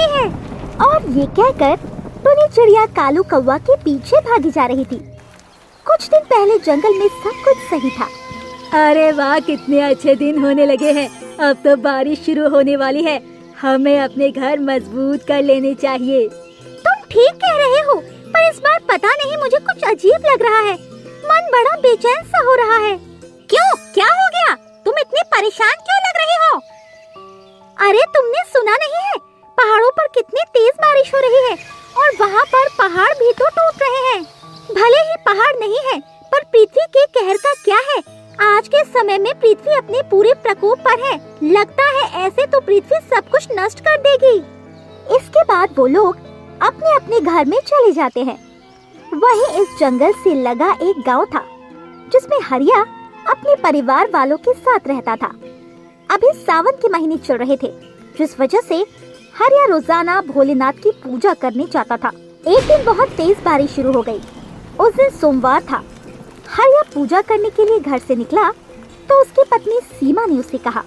है। और ये कहकर टुनी चिड़िया कालू कौवा के पीछे भागी जा रही थी। कुछ दिन पहले जंगल में सब कुछ सही था। अरे वाह, कितने अच्छे दिन होने लगे हैं। अब तो बारिश शुरू होने वाली है। हमें अपने घर मजबूत कर लेने चाहिए। तुम ठीक कह रहे हो, पर इस बार पता नहीं मुझे कुछ अजीब लग रहा है। मन बड़ा बेचैन सा हो रहा है। क्यों, क्या हो गया? तुम इतने परेशान क्यों लग रहे हो? अरे तुमने सुना नहीं है? पहाड़ों पर कितनी तेज बारिश हो रही है और वहाँ पर पहाड़ भी तो टूट रहे हैं। भले ही पहाड़ नहीं है, पर पृथ्वी के कहर का क्या है? आज के समय में पृथ्वी अपने पूरे प्रकोप पर है। लगता है ऐसे तो पृथ्वी सब कुछ नष्ट कर देगी। इसके बाद वो लोग अपने अपने घर में चले जाते हैं। वहीं इस जंगल से लगा एक गांव था, जिसमें हरिया अपने परिवार वालों के साथ रहता था। अभी सावन के महीने चल रहे थे, जिस वजह से हरिया रोजाना भोलेनाथ की पूजा करने जाता था। एक दिन बहुत तेज बारिश शुरू हो गई। उस दिन सोमवार था। हरिया पूजा करने के लिए घर से निकला तो उसकी पत्नी सीमा ने उससे कहा,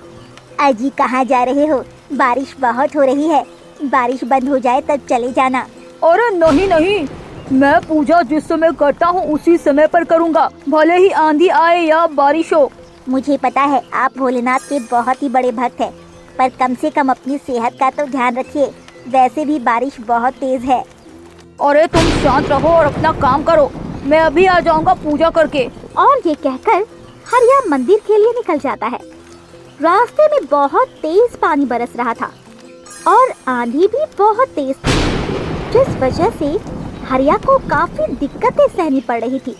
अजी कहाँ जा रहे हो? बारिश बहुत हो रही है, बारिश बंद हो जाए तब चले जाना। अरे नहीं नहीं, मैं पूजा जिस समय करता हूँ उसी समय पर करूँगा, भले ही आंधी आए या बारिश हो। मुझे पता है आप भोलेनाथ के बहुत ही बड़े भक्त हैं, पर कम से कम अपनी सेहत का तो ध्यान रखिए। वैसे भी बारिश बहुत तेज है। अरे तुम शांत रहो और अपना काम करो, मैं अभी आ जाऊंगा पूजा करके। और ये कहकर हरिया मंदिर के लिए निकल जाता है। रास्ते में बहुत तेज पानी बरस रहा था और आंधी भी बहुत तेज थी, जिस वजह से हरिया को काफी दिक्कतें सहनी पड़ रही थी।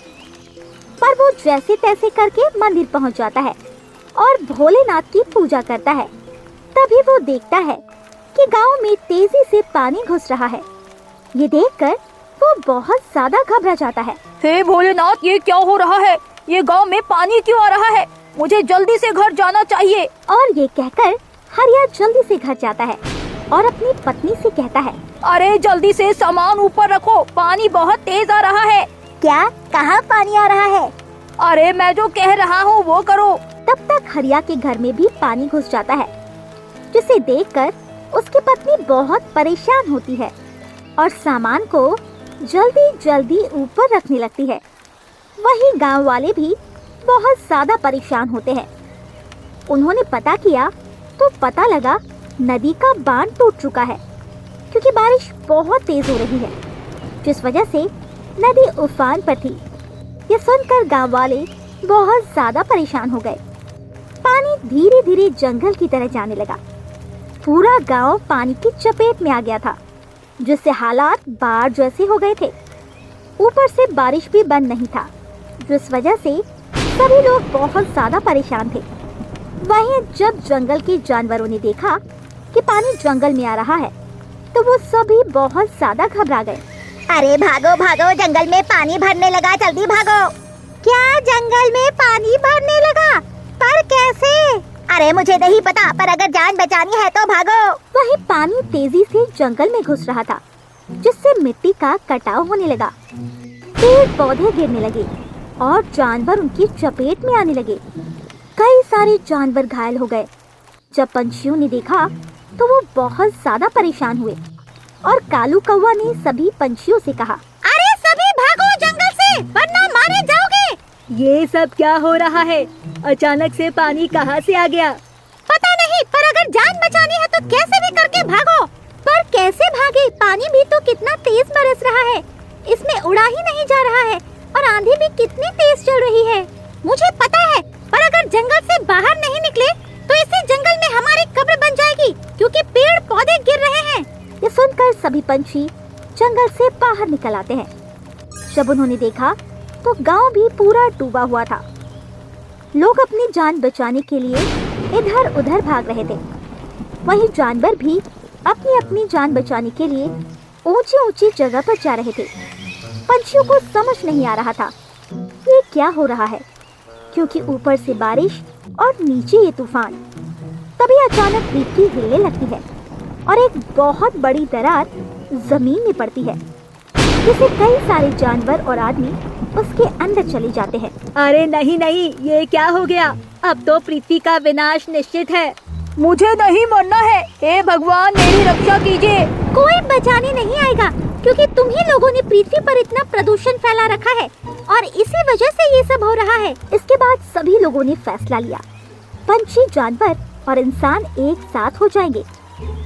पर वो जैसे तैसे करके मंदिर पहुंच जाता है और भोलेनाथ की पूजा करता है। तभी वो देखता है कि गांव में तेजी से पानी घुस रहा है। ये देखकर वो बहुत ज्यादा घबरा जाता है। हे भोलेनाथ, ये क्या हो रहा है? ये गांव में पानी क्यों आ रहा है? मुझे जल्दी से घर जाना चाहिए। और ये कहकर हरिया जल्दी से घर जाता है और अपनी पत्नी से कहता है, अरे जल्दी से सामान ऊपर रखो, पानी बहुत तेज आ रहा है। क्या? कहाँ पानी आ रहा है? अरे मैं जो कह रहा हूँ वो करो। तब तक हरिया के घर में भी पानी घुस जाता है, जिसे देखकर उसकी पत्नी बहुत परेशान होती है और सामान को जल्दी जल्दी ऊपर रखने लगती है। वहीं गांव वाले भी बहुत ज्यादा परेशान होते हैं। उन्होंने पता किया तो पता लगा नदी का बांध टूट चुका है, क्योंकि बारिश बहुत तेज हो रही है, जिस वजह से नदी उफान पर थी। ये सुनकर गांव वाले बहुत ज्यादा परेशान हो गए। पानी धीरे धीरे जंगल की तरह जाने लगा। पूरा गांव पानी की चपेट में आ गया था, जिससे हालात बाढ़ जैसे हो गए थे। ऊपर से बारिश भी बंद नहीं था, जिस वजह से सभी लोग बहुत ज्यादा परेशान थे। वहीं जब जंगल के जानवरों ने देखा कि पानी जंगल में आ रहा है, तो वो सभी बहुत ज्यादा घबरा गए। अरे भागो भागो, जंगल में पानी भरने लगा, जल्दी भागो। क्या जंगल में पानी भरने लगा? पर कैसे? अरे मुझे नहीं पता, पर अगर जान बचानी है तो भागो। वही पानी तेजी से जंगल में घुस रहा था, जिससे मिट्टी का कटाव होने लगा। पेड़ पौधे गिरने लगे और जानवर उनकी चपेट में आने लगे। कई सारे जानवर घायल हो गए। जब पंछियों ने देखा तो वो बहुत ज्यादा परेशान हुए और कालू कौवा ने सभी पंछियों से कहा, अरे सभी भागो जंगल से, वरना मारे जाओगे। ये सब क्या हो रहा है? अचानक से पानी कहाँ से आ गया? पता नहीं, पर अगर जान बचानी है तो कैसे भी करके भागो। पर कैसे भागे? पानी भी तो कितना तेज बरस रहा है, इसमें उड़ा ही नहीं जा रहा है और आंधी भी कितनी तेज चल रही है। मुझे पता है, पर अगर जंगल से बाहर नहीं निकले तो इसी जंगल में हमारी कब्र बन जाएगी, क्योंकि पेड़ पौधे गिर रहे हैं। ये सुनकर सभी पंछी जंगल से बाहर निकल आते हैं। जब उन्होंने देखा तो गांव भी पूरा डूबा हुआ था। लोग अपनी जान बचाने के लिए इधर उधर भाग रहे थे। वहीं जानवर भी अपनी अपनी जान बचाने के लिए ऊंची ऊंची जगह पर जा रहे थे। पंछियों को समझ नहीं आ रहा था ये क्या हो रहा है, क्योंकि ऊपर से बारिश और नीचे ये तूफान। तभी अचानक पृथ्वी हिलने लगती है और एक बहुत बड़ी दरार जमीन में पड़ती है, जिससे कई सारे जानवर और आदमी उसके अंदर चले जाते हैं। अरे नहीं नहीं, ये क्या हो गया? अब तो पृथ्वी का विनाश निश्चित है। मुझे नहीं मरना है, हे भगवान मेरी रक्षा कीजिए। कोई बचाने नहीं आएगा, क्योंकि तुम ही लोगों ने पृथ्वी पर इतना प्रदूषण फैला रखा है और इसी वजह से ये सब हो रहा है। इसके बाद सभी लोगों ने फैसला लिया, पंछी, जानवर और इंसान एक साथ हो जाएंगे,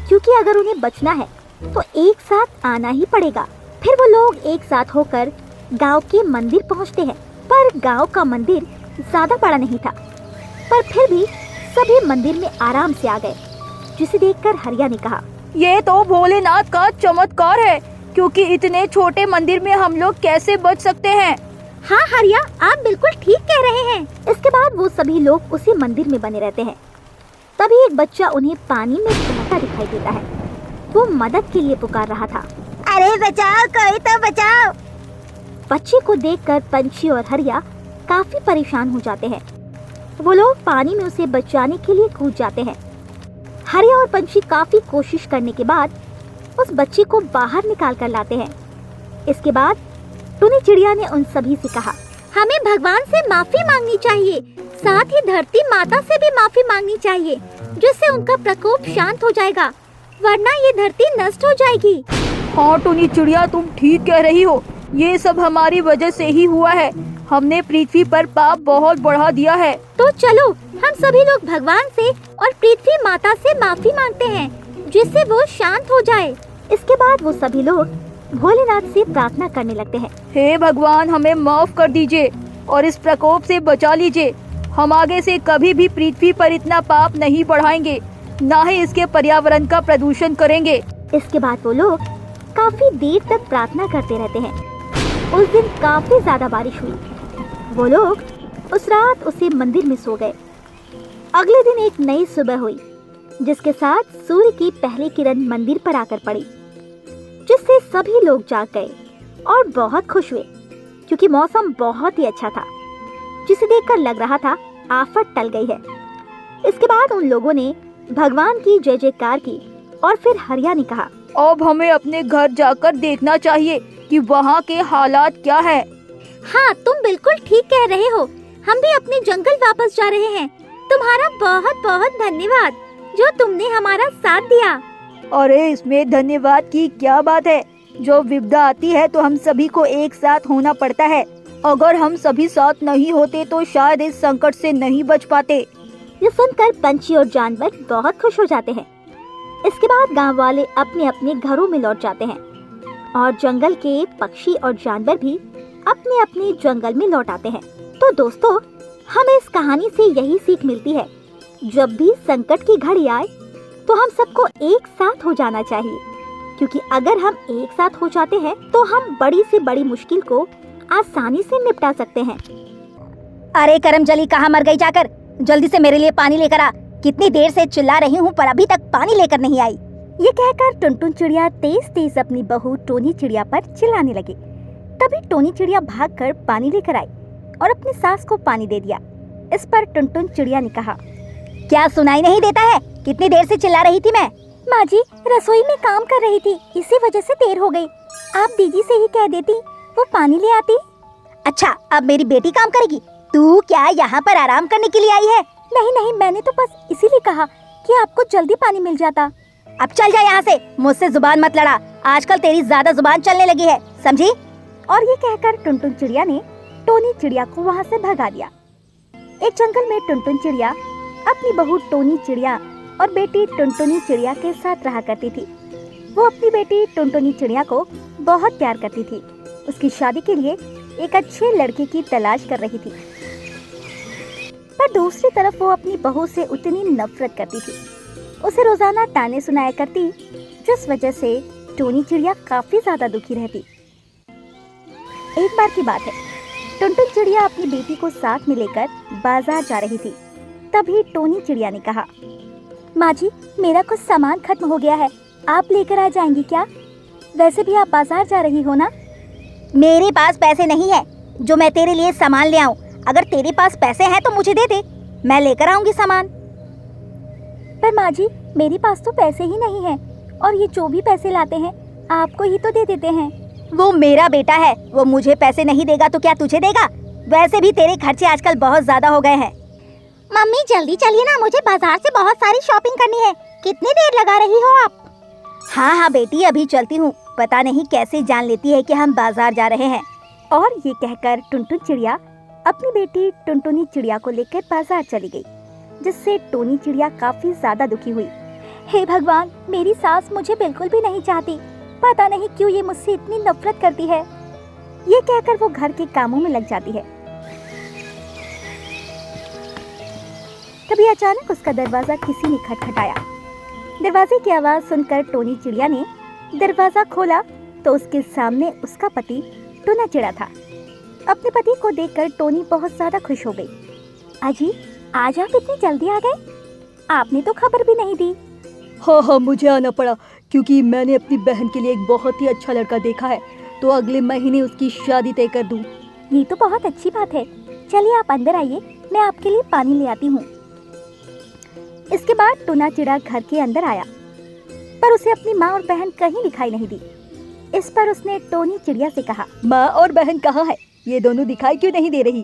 क्योंकि अगर उन्हें बचना है तो एक साथ आना ही पड़ेगा। फिर वो लोग एक साथ होकर गांव के मंदिर पहुंचते हैं, पर गांव का मंदिर ज्यादा बड़ा नहीं था, पर फिर भी सभी मंदिर में आराम से आ गए, जिसे देखकर हरिया ने कहा, ये तो भोलेनाथ का चमत्कार है, क्योंकि इतने छोटे मंदिर में हम लोग कैसे बच सकते हैं। हाँ हरिया, आप बिल्कुल ठीक कह रहे हैं। इसके बाद वो सभी लोग उसी मंदिर में बने रहते हैं। तभी एक बच्चा उन्हें पानी में बहता दिखाई देता है। वो मदद के लिए पुकार रहा था, अरे बचाओ, कोई तो बचाओ। बच्चे को देखकर पंछी और हरिया काफी परेशान हो जाते हैं। वो लोग पानी में उसे बचाने के लिए कूद जाते हैं। हरिया और पंछी काफी कोशिश करने के बाद उस बच्चे को बाहर निकाल कर लाते हैं। इसके बाद टुनी चिड़िया ने उन सभी से कहा, हमें भगवान से माफी मांगनी चाहिए, साथ ही धरती माता से भी माफी मांगनी चाहिए, जिससे उनका प्रकोप शांत हो जाएगा, वरना ये धरती नष्ट हो जाएगी। हाँ टुनी चिड़िया, तुम ठीक कह रही हो, ये सब हमारी वजह से ही हुआ है। हमने पृथ्वी पर पाप बहुत बढ़ा दिया है। तो चलो हम सभी लोग भगवान से और पृथ्वी माता से माफी मांगते हैं, जिससे वो शांत हो जाए। इसके बाद वो सभी लोग भोलेनाथ से प्रार्थना करने लगते हैं, हे भगवान, हमें माफ कर दीजिए और इस प्रकोप से बचा लीजिए। हम आगे से कभी भी पृथ्वी पर इतना पाप नहीं बढ़ाएंगे, ना ही इसके पर्यावरण का प्रदूषण करेंगे। इसके बाद वो लोग काफी देर तक प्रार्थना करते रहते हैं। उस दिन काफी ज्यादा बारिश हुई। वो लोग उस रात उसी मंदिर में सो गए। अगले दिन एक नई सुबह हुई, जिसके साथ सूर्य की पहली किरण मंदिर पर आकर पड़ी, जिससे सभी लोग जाग गए और बहुत खुश हुए, क्योंकि मौसम बहुत ही अच्छा था, जिसे देखकर लग रहा था आफत टल गई है। इसके बाद उन लोगों ने भगवान की जय जयकार की और फिर हरिया ने कहा, अब हमें अपने घर जाकर देखना चाहिए कि वहाँ के हालात क्या है। हाँ, तुम बिल्कुल ठीक कह रहे हो, हम भी अपने जंगल वापस जा रहे हैं। तुम्हारा बहुत बहुत धन्यवाद जो तुमने हमारा साथ दिया। अरे इसमें धन्यवाद की क्या बात है, जो विपदा आती है तो हम सभी को एक साथ होना पड़ता है। अगर हम सभी साथ नहीं होते तो शायद इस संकट से नहीं बच पाते। ये सुनकर पंछी और जानवर बहुत खुश हो जाते हैं। इसके बाद गांव वाले अपने अपने घरों में लौट जाते हैं और जंगल के पक्षी और जानवर भी अपने अपने जंगल में लौट आते हैं। तो दोस्तों, हमें इस कहानी से यही सीख मिलती है, जब भी संकट की घड़ी आए तो हम सबको एक साथ हो जाना चाहिए, क्योंकि अगर हम एक साथ हो जाते हैं तो हम बड़ी से बड़ी मुश्किल को आसानी से निपटा सकते हैं। अरे करमजली, कहाँ मर गई जाकर? जल्दी से मेरे लिए पानी लेकर आ। कितनी देर से चिल्ला रही हूँ पर अभी तक पानी लेकर नहीं आई। ये कहकर टुनटुन चिड़िया तेज तेज अपनी बहू टोनी चिड़िया पर चिल्लाने लगी। तभी टोनी चिड़िया भागकर पानी लेकर आई और अपनी सास को पानी दे दिया। इस पर टुनटुन चिड़िया ने कहा, क्या सुनाई नहीं देता है? कितनी देर से चिल्ला रही थी मैं? माँ जी, रसोई में काम कर रही थी, इसी वजह से देर हो गई। आप दीदी से ही कह देती, वो पानी ले आती। अच्छा, अब मेरी बेटी काम करेगी? तू क्या यहाँ पर आराम करने के लिए आई है? नहीं नहीं, मैंने तो बस इसीलिए कहा कि आपको जल्दी पानी मिल जाता। अब चल जा यहाँ से, मुझसे जुबान मत लड़ा। आजकल तेरी ज्यादा जुबान चलने लगी है, समझी? और ये कहकर टुनटुन चिड़िया ने टोनी चिड़िया को वहाँ से भगा दिया। एक जंगल में टुनटुन चिड़िया अपनी बहू टोनी चिड़िया और बेटी टुनटुनी चिड़िया के साथ रहा करती थी। वो अपनी बेटी टुनटुनी चिड़िया को बहुत प्यार करती थी। उसकी शादी के लिए एक अच्छे लड़के की तलाश कर रही थी, पर दूसरी तरफ वो अपनी बहू से उतनी नफरत करती थी। उसे रोजाना ताने सुनाया करती, जिस वजह से टोनी चिड़िया काफी ज्यादा दुखी रहती। एक बार की बात है, टुनटुन चिड़िया अपनी बेटी को साथ में लेकर बाजार जा रही थी। तभी टोनी चिड़िया ने कहा, माँ जी, मेरा कुछ सामान खत्म हो गया है, आप लेकर आ जाएंगी क्या? वैसे भी आप बाजार जा रही हो ना? मेरे पास पैसे नहीं है जो मैं तेरे लिए सामान ले आऊं। अगर तेरे पास पैसे हैं तो मुझे दे दे, मैं लेकर आऊंगी सामान। पर माँ जी, मेरे पास तो पैसे ही नहीं है, और ये जो भी पैसे लाते हैं आपको ही तो दे देते हैं। वो मेरा बेटा है, वो मुझे पैसे नहीं देगा तो क्या तुझे देगा? वैसे भी तेरे खर्चे आजकल बहुत ज्यादा हो गए हैं। मम्मी जल्दी चलिए ना, मुझे बाजार से बहुत सारी शॉपिंग करनी है। कितनी देर लगा रही हो आप? हाँ हाँ बेटी, अभी चलती हूँ। पता नहीं कैसे जान लेती है कि हम बाजार जा रहे हैं। और ये कहकर टुनटुन चिड़िया अपनी बेटी टुनटुनी चिड़िया को लेकर बाजार चली गई, जिससे टोनी चिड़िया काफी ज्यादा दुखी हुई। हे भगवान, मेरी सास मुझे बिल्कुल भी नहीं चाहती। पता नहीं क्यों ये मुझसे इतनी नफरत करती है। ये कहकर वो घर के कामों में लग जाती है। तभी अचानक उसका दरवाजा किसी ने खटखटाया। दरवाजे की आवाज सुनकर टोनी चिड़िया ने दरवाजा खोला तो उसके सामने उसका पति टूना चिड़ा था। अपने पति को देखकर टोनी बहुत ज्यादा खुश हो गई। अजी, आज आप इतनी जल्दी आ गए? आपने तो खबर भी नहीं दी। हाँ, मुझे आना पड़ा क्योंकि मैंने अपनी बहन के लिए एक बहुत ही अच्छा लड़का देखा है, तो अगले महीने उसकी शादी तय कर दूं। ये तो बहुत अच्छी बात है। चलिए आप अंदर आइए, मैं आपके लिए पानी ले आती हूँ। इसके बाद टूना चिड़ा घर के अंदर आया, पर उसे अपनी माँ और बहन कहीं दिखाई नहीं दी। इस पर उसने टोनी चिड़िया से कहा, माँ और बहन कहाँ है? ये दोनों दिखाई क्यों नहीं दे रही?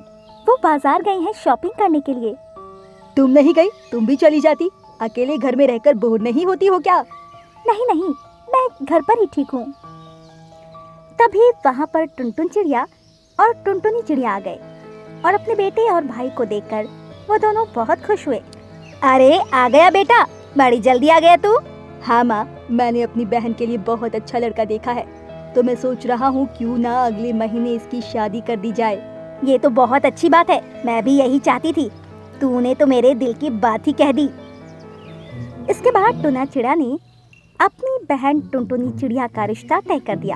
वो बाजार गई हैं शॉपिंग करने के लिए। तुम नहीं गई? तुम भी चली जाती। अकेले घर में रहकर बोर नहीं होती हो क्या? नहीं नहीं, मैं घर पर ही ठीक हूँ। तभी वहाँ पर टुनटुन चिड़िया और टुनटुनी चिड़िया आ गए और अपने बेटे और भाई को देखकर वो दोनों बहुत खुश हुए। अरे आ गया बेटा, बड़ी जल्दी आ गया तू। हाँ माँ, मैंने अपनी बहन के लिए बहुत अच्छा लड़का देखा है, तो मैं सोच रहा हूँ क्यों ना अगले महीने इसकी शादी कर दी जाए। ये तो बहुत अच्छी बात है, मैं भी यही चाहती थी। तूने तो मेरे दिल की बात ही कह दी। इसके बाद टूना चिड़ा ने अपनी बहन टुनटुनी चिड़िया का रिश्ता तय कर दिया।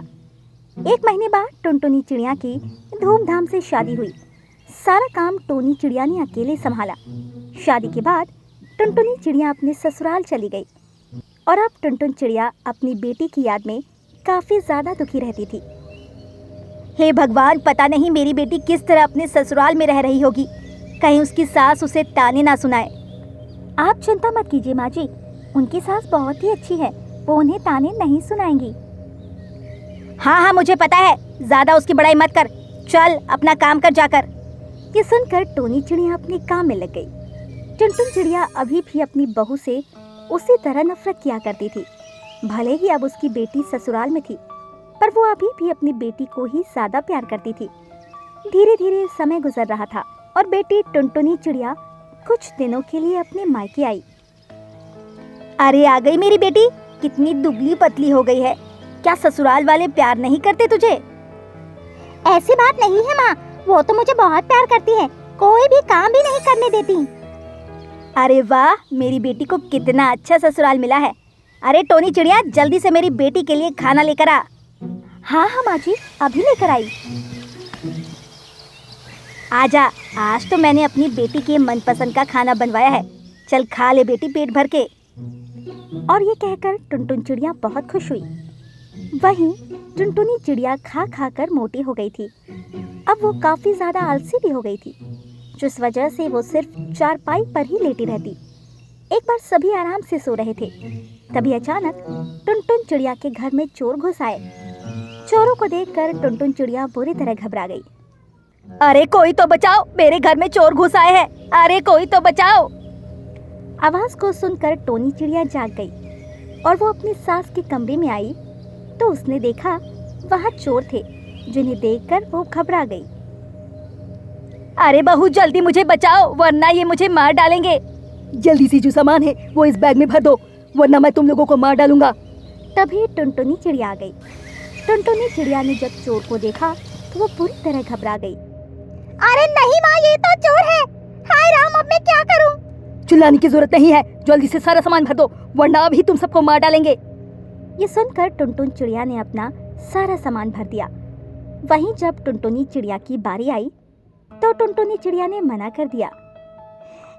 1 महीने बाद टुनटुनी चिड़िया की धूमधाम से शादी हुई। सारा काम टोनी चिड़िया ने अकेले संभाला। शादी के बाद टुनटुनी चिड़िया अपने ससुराल चली गई और अब टुनटुन चिड़िया अपनी बेटी की याद में काफी ज्यादा दुखी रहती थी। हे भगवान, पता नहीं मेरी बेटी किस तरह अपने ससुराल में रह रही होगी। कहीं उसकी सास उसे ताने ना सुनाए। आप चिंता मत कीजिए माँ जी, उनकी सास बहुत ही अच्छी है, वो उन्हें ताने नहीं सुनाएंगी। हाँ, मुझे पता है, ज्यादा उसकी बड़ाई मत कर। चल अपना काम कर जाकर। ये सुनकर टोनी चिड़िया अपने काम में लग गई। टुनटुन चिड़िया अभी भी अपनी बहू से उसी तरह नफरत किया करती थी। भले ही अब उसकी बेटी ससुराल में थी, पर वो अभी भी अपनी बेटी को ही ज्यादा प्यार करती थी। धीरे धीरे समय गुजर रहा था और बेटी टुनटुनी चिड़िया कुछ दिनों के लिए अपने मायके आई। अरे आ गई मेरी बेटी, कितनी दुबली पतली हो गई है। क्या ससुराल वाले प्यार नहीं करते तुझे? ऐसी बात नहीं है माँ, वो तो मुझे बहुत प्यार करती है, कोई भी काम भी नहीं करने देती। अरे वाह, मेरी बेटी को कितना अच्छा ससुराल मिला है। अरे टोनी चिड़िया, जल्दी से मेरी बेटी के लिए खाना लेकर आ। हाँ हाँ माँ जी, अभी लेकर आई। आजा, आज तो मैंने अपनी बेटी के मनपसंद का खाना बनवाया है। चल खा ले बेटी पेट भर के। और ये कहकर टुनटुन चिड़िया बहुत खुश हुई। वहीं टुनटुनी चिड़िया खा खा कर मोटी हो गई थी। अब वो काफी ज्यादा आलसी भी हो गई थी, जिस वजह से वो सिर्फ चारपाई पर ही लेटी रहती। एक बार सभी आराम से सो रहे थे, तभी अचानक टुनटुन चिड़िया के घर में चोर घुस आए। चोरों को देखकर टुनटुन चिड़िया बुरी तरह घबरा गई। अरे कोई तो बचाओ, मेरे घर में चोर घुस आए हैं। अरे कोई तो बचाओ। आवाज को सुनकर टोनी चिड़िया जाग गई और वो अपनी सास के कमरे में आई तो उसने देखा वहाँ चोर थे, जिन्हें देखकर वो घबरा गई। अरे बहू, जल्दी मुझे बचाओ, वरना ये मुझे मार डालेंगे। जल्दी से जो सामान है वो इस बैग में भर दो, वरना मैं तुम लोगों को मार डालूंगा। तभी टुनटुनी चिड़िया आ गई। टुनटुनी चिड़िया ने जब चोर को देखा तो वो पूरी तरह घबरा गई। अरे नहीं माँ, ये तो चोर है। हाय राम, अब मैं क्या करूँ? चिल्लाने की जरूरत नहीं है, जल्दी से सारा सामान भर दो, वरना अभी तुम सबको मार डालेंगे। ये सुनकर टुनटुन चिड़िया ने अपना सारा सामान भर दिया। वहीं जब टुनटुनी चिड़िया की बारी आई तो टुनटुनी चिड़िया ने मना कर दिया।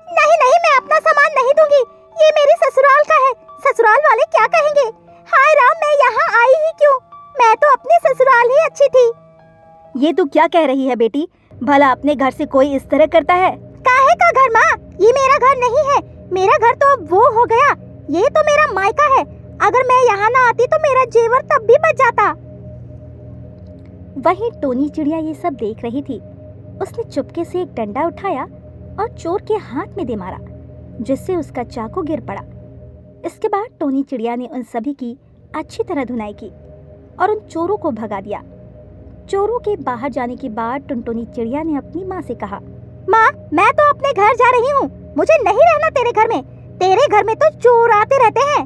नहीं नहीं, मैं अपना सामान नहीं दूंगी, ये मेरे ससुराल का है। ससुराल वाले क्या कहेंगे? हाय राम, मैं यहाँ आई ही क्यों? मैं तो अपने ससुराल ही अच्छी थी। ये तू क्या कह रही है बेटी? भला अपने घर से कोई इस तरह करता है? काहे का घर माँ? ये मेरा घर नहीं है। मेरा घर तो अब वो हो गया, ये तो मेरा मायका है। अगर मैं यहाँ ना आती तो मेरा जेवर तब भी बच जाता। वहीं टोनी चिड़िया ये सब देख रही थी। उसने चुपके से एक डंडा उठाया और चोर के हाथ में दे मारा, जिससे उसका चाकू गिर पड़ा। इसके बाद टोनी चिड़िया ने उन सभी की अच्छी तरह धुनाई की और उन चोरों को भगा दिया। चोरों के बाहर जाने के बाद टुनटुनी चिड़िया ने अपनी माँ से कहा, माँ, मैं तो अपने घर जा रही हूँ, मुझे नहीं रहना तेरे घर में। तेरे घर में तो चोर आते रहते हैं।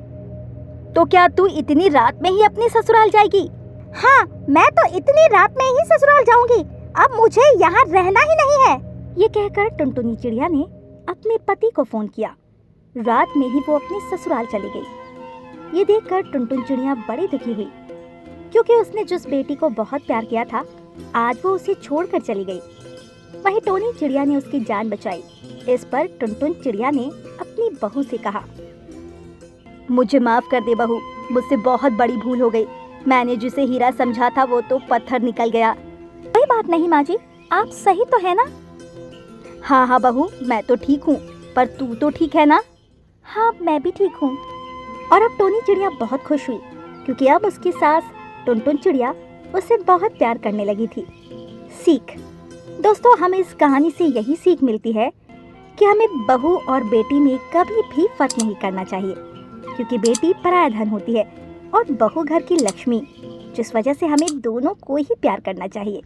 तो क्या तू इतनी रात में ही अपने ससुराल जाएगी? हाँ, मैं तो इतनी रात में ही ससुराल जाऊंगी। अब मुझे यहाँ रहना ही नहीं है। ये कहकर टुनटुनी चिड़िया ने अपने पति को फोन किया। रात में ही वो अपने ससुराल चली गई। ये देखकर टुनटुन चिड़िया बड़ी दुखी हुई, क्योंकि उसने जिस बेटी को बहुत प्यार किया था, आज वो उसे छोड़कर चली गई। वहीं टोनी चिड़िया ने उसकी जान बचाई। इस पर टुनटुन चिड़िया ने अपनी बहू से कहा, मुझे माफ कर दे बहू, मुझसे बहुत बड़ी भूल हो गई। मैंने जिसे हीरा समझा था वो तो पत्थर निकल गया। कोई बात नहीं माँ जी, आप सही तो है ना? हाँ हाँ बहू, मैं तो ठीक हूँ, पर तू तो ठीक है ना? हाँ, मैं भी ठीक हूँ। और अब टोनी चिड़िया बहुत खुश हुई, क्योंकि अब उसकी सास टुनटुन चिड़िया उसे बहुत प्यार करने लगी थी। सीख दोस्तों, हमें इस कहानी से यही सीख मिलती है कि हमें बहू और बेटी में कभी भी फर्क नहीं करना चाहिए, क्योंकि बेटी पराया धन होती है और बहू घर की लक्ष्मी, जिस वजह से हमें दोनों को ही प्यार करना चाहिए।